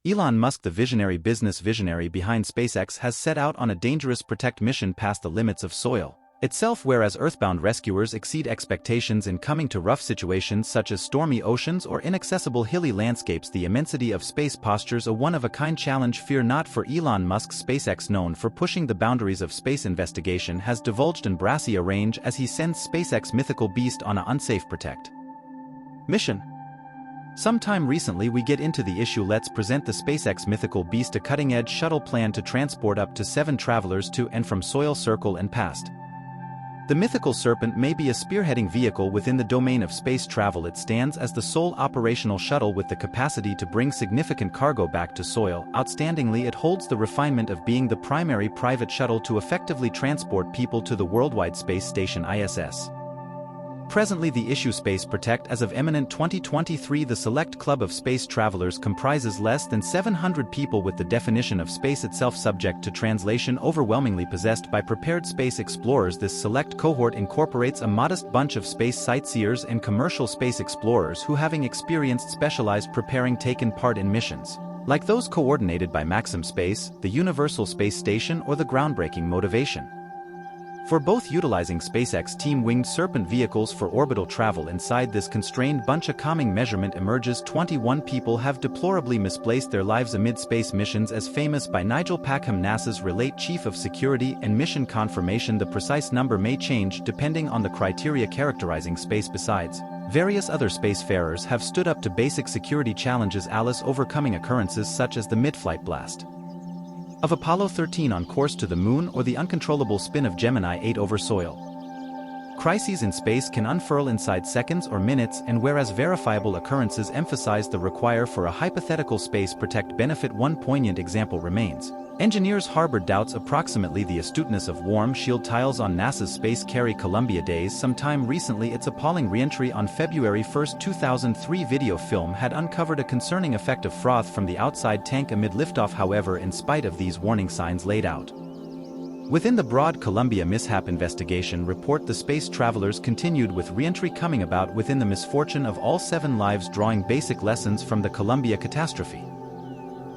Elon Musk, the business visionary behind SpaceX, has set out on a dangerous protect mission past the limits of soil itself, whereas earthbound rescuers exceed expectations in coming to rough situations such as stormy oceans or inaccessible hilly landscapes. The immensity of space postures a one-of-a-kind challenge. Fear not, for Elon Musk's SpaceX, known for pushing the boundaries of space investigation, has divulged an brassy range as he sends SpaceX mythical beast on an unsafe protect mission. Sometime recently we get into the issue. Let's present the SpaceX mythical beast, a cutting-edge shuttle plan to transport up to 7 travelers to and from soil, circle and past. The mythical Serpent may be a spearheading vehicle within the domain of space travel. It stands as the sole operational shuttle with the capacity to bring significant cargo back to soil. Outstandingly, it holds the refinement of being the primary private shuttle to effectively transport people to the worldwide space station ISS. Presently, the issue Space Protect, as of eminent 2023, the select club of space travelers comprises less than 700 people, with the definition of space itself subject to translation overwhelmingly possessed by prepared space explorers. This select cohort incorporates a modest bunch of space sightseers and commercial space explorers who, having experienced specialized preparing, taken part in missions like those coordinated by Maxim Space, the Universal Space Station, or the groundbreaking Motivation for both, utilizing SpaceX Team Winged Serpent vehicles for orbital travel. Inside this constrained bunch, a calming measurement emerges. 21 people have deplorably misplaced their lives amid space missions, as famous by Nigel Packham, NASA's relate chief of security and mission confirmation. The precise number may change depending on the criteria characterizing space. Besides, various other spacefarers have stood up to basic security challenges, Alice, overcoming occurrences such as the mid-flight blast of Apollo 13 on course to the moon, or the uncontrollable spin of Gemini 8 over soil. Crises in space can unfurl inside seconds or minutes, and whereas verifiable occurrences emphasize the require for a hypothetical Space Protect benefit, one poignant example remains. Engineers harbored doubts approximately the astuteness of warm shield tiles on NASA's Space Carry Columbia days. Sometime recently, its appalling reentry on February 1, 2003 video film had uncovered a concerning effect of froth from the outside tank amid liftoff. However, in spite of these warning signs laid out within the broad Columbia mishap investigation report, the space travelers continued with reentry, coming about within the misfortune of all 7 lives. Drawing basic lessons from the Columbia catastrophe,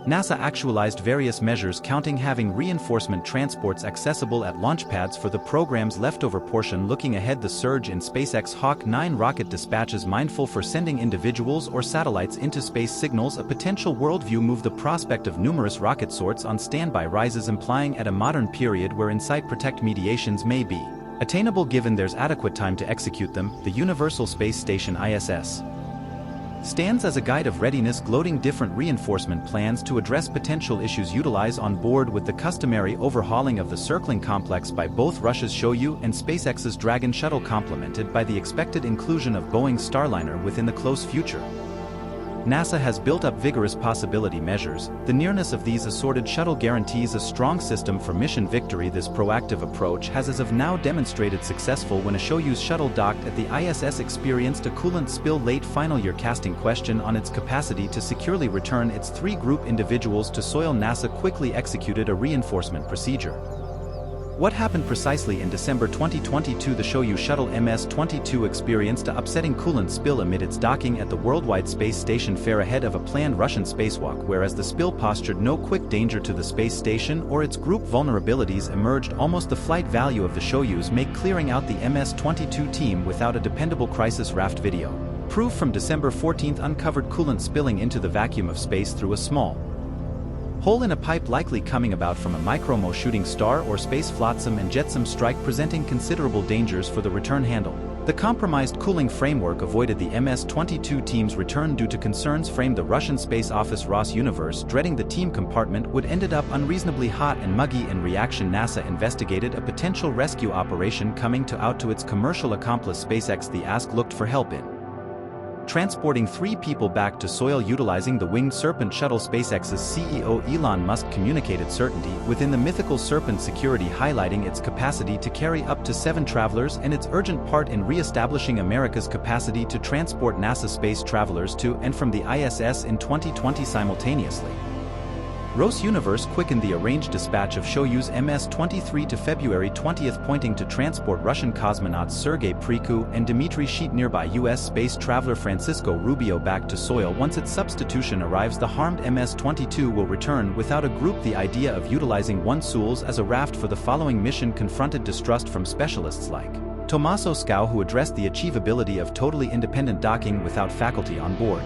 NASA actualized various measures, counting having reinforcement transports accessible at launch pads for the program's leftover portion. Looking ahead, the surge in SpaceX Hawk 9 rocket dispatches, mindful for sending individuals or satellites into space, signals a potential worldview move. The prospect of numerous rocket sorts on standby rises, implying at a modern period where InSight Protect mediations may be attainable given there's adequate time to execute them. The Universal Space Station ISS stands as a guide of readiness, gloating different reinforcement plans to address potential issues utilize on board, with the customary overhauling of the circling complex by both Russia's Soyuz and SpaceX's Dragon shuttle, complemented by the expected inclusion of Boeing's Starliner within the close future. NASA has built up vigorous possibility measures. The nearness of these assorted shuttle guarantees a strong system for mission victory. This proactive approach has as of now demonstrated successful when a Soyuz shuttle docked at the ISS experienced a coolant spill late final year, casting question on its capacity to securely return its 3 group individuals to soil. NASA quickly executed a reinforcement procedure. What happened precisely? In December 2022, the Soyuz shuttle MS-22 experienced an upsetting coolant spill amid its docking at the Worldwide Space Station fair ahead of a planned Russian spacewalk. Whereas the spill postured no quick danger to the space station or its group, vulnerabilities emerged almost the flight value of the Soyuz, make clearing out the MS-22 team without a dependable crisis raft video proof from December 14 uncovered coolant spilling into the vacuum of space through a small hole in a pipe, likely coming about from a micromo shooting star or space flotsam and jetsam strike, presenting considerable dangers for the return handle. The compromised cooling framework avoided the MS-22 team's return due to concerns framed the Russian space office Rosuniverse, dreading the team compartment would ended up unreasonably hot and muggy. In reaction, NASA investigated a potential rescue operation coming out to its commercial accomplice SpaceX. The ask looked for help in transporting 3 people back to soil utilizing the Winged Serpent shuttle. SpaceX's CEO Elon Musk communicated certainty within the mythical Serpent security, highlighting its capacity to carry up to 7 travelers and its urgent part in re-establishing America's capacity to transport NASA space travelers to and from the ISS in 2020 simultaneously. Rose Universe quickened the arranged dispatch of Soyuz MS-23 to February 20, pointing to transport Russian cosmonauts Sergei Prikhu and Dmitry Sheet nearby U.S. space traveler Francisco Rubio back to soil. Once its substitution arrives, the harmed MS-22 will return. Without a group, the idea of utilizing one Soyuz as a raft for the following mission confronted distrust from specialists like Tommaso Scau, who addressed the achievability of totally independent docking without faculty on board.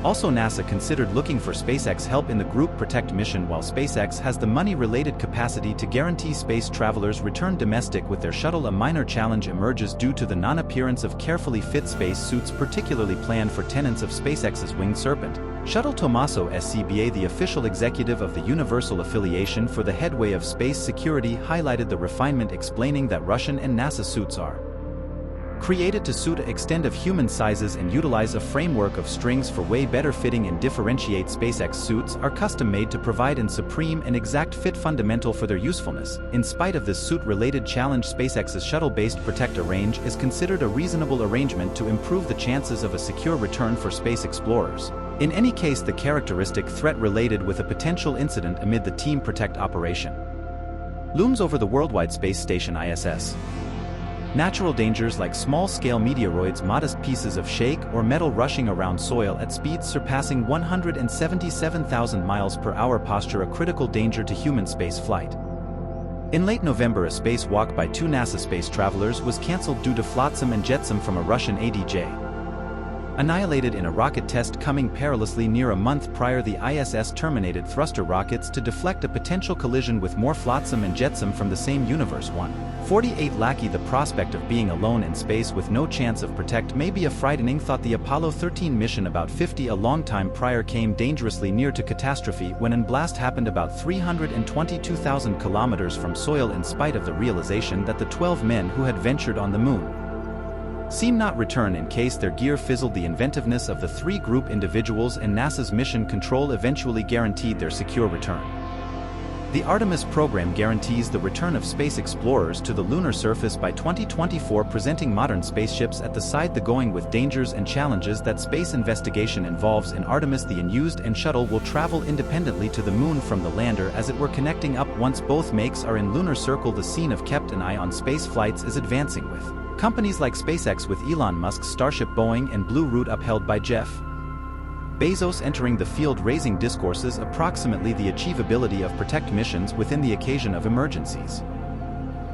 Also, NASA considered looking for SpaceX help in the Group Protect mission. While SpaceX has the money-related capacity to guarantee space travelers return domestic with their shuttle, a minor challenge emerges due to the non-appearance of carefully fit space suits particularly planned for tenants of SpaceX's Winged Serpent shuttle. Tommaso Scba, the official executive of the Universal Affiliation for the Headway of Space Security, highlighted the refinement, explaining that Russian and NASA suits are created to suit an extent of human sizes and utilize a framework of strings for way better fitting and differentiate. SpaceX suits are custom-made to provide an supreme and exact fit, fundamental for their usefulness. In spite of this suit-related challenge, SpaceX's shuttle-based Protect range is considered a reasonable arrangement to improve the chances of a secure return for space explorers. In any case, the characteristic threat related with a potential incident amid the Team Protect operation looms over the worldwide space station ISS. Natural dangers like small-scale meteoroids, modest pieces of shake, or metal rushing around soil at speeds surpassing 177,000 miles per hour posture a critical danger to human space flight. In late November, a spacewalk by two NASA space travelers was cancelled due to flotsam and jetsam from a Russian ADJ. Annihilated in a rocket test coming perilously near a month prior, the ISS terminated thruster rockets to deflect a potential collision with more flotsam and jetsam from the same universe. 148 Lackey. The prospect of being alone in space with no chance of Protect may be a frightening thought. The Apollo 13 mission, about 50 a long time prior, came dangerously near to catastrophe when an blast happened about 322,000 kilometers from soil, in spite of the realization that the 12 men who had ventured on the moon seem not return in case their gear fizzled. The inventiveness of the three group individuals and NASA's mission control eventually guaranteed their secure return. The Artemis program guarantees the return of space explorers to the lunar surface by 2024, presenting modern spaceships at the side the going with dangers and challenges that space investigation involves. In Artemis, the unused and shuttle will travel independently to the moon from the lander, as it were connecting up once both makes are in lunar circle. The scene of kept an eye on space flights is advancing, with companies like SpaceX with Elon Musk's Starship, Boeing and Blue Route upheld by Jeff Bezos entering the field, raising discourses approximately the achievability of Protect missions within the occasion of emergencies.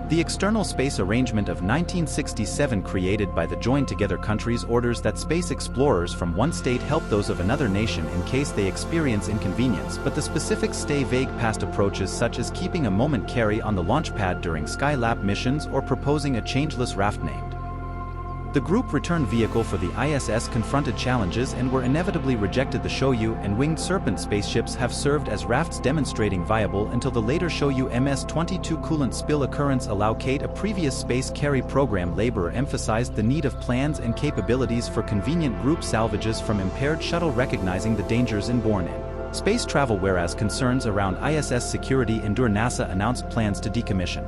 The External Space Arrangement of 1967, created by the joined-together countries, orders that space explorers from one state help those of another nation in case they experience inconvenience, but the specifics stay vague past approaches such as keeping a moment carry on the launch pad during Skylab missions or proposing a changeless raft named the Group Return Vehicle for the ISS confronted challenges and were inevitably rejected. The Soyuz and Winged Serpent spaceships have served as rafts, demonstrating viable until the later Soyuz MS-22 coolant spill occurrence. A previous space carry program laborer, emphasized the need of plans and capabilities for convenient group salvages from impaired shuttle, recognizing the dangers inborn in space travel, whereas concerns around ISS security endure. NASA announced plans to decommission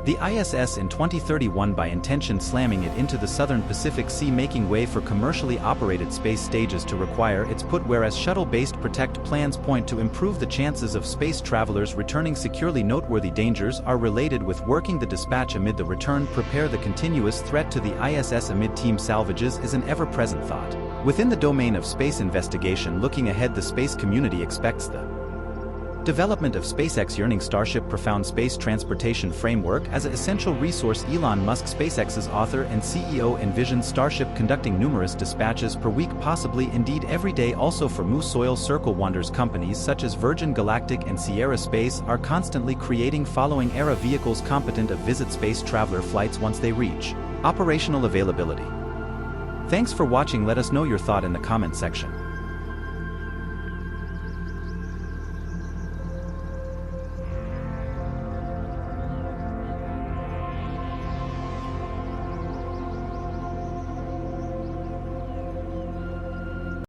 the ISS in 2031 by intention slamming it into the southern Pacific Sea, making way for commercially operated space stages to require its put, whereas shuttle-based Protect plans point to improve the chances of space travelers returning securely. Noteworthy dangers are related with working the dispatch amid the return. Prepare. The continuous threat to the ISS amid team salvages is an ever-present thought within the domain of space investigation. Looking ahead, the space community expects the development of SpaceX yearning Starship profound space transportation framework as an essential resource. Elon Musk, SpaceX's author and CEO, envisions Starship conducting numerous dispatches per week, possibly indeed every day. Also for Moose Soil Circle wonders, companies such as Virgin Galactic and Sierra Space are constantly creating following era vehicles competent of visit space traveler flights once they reach operational availability. Thanks for watching. Let us know your thought in the comment section.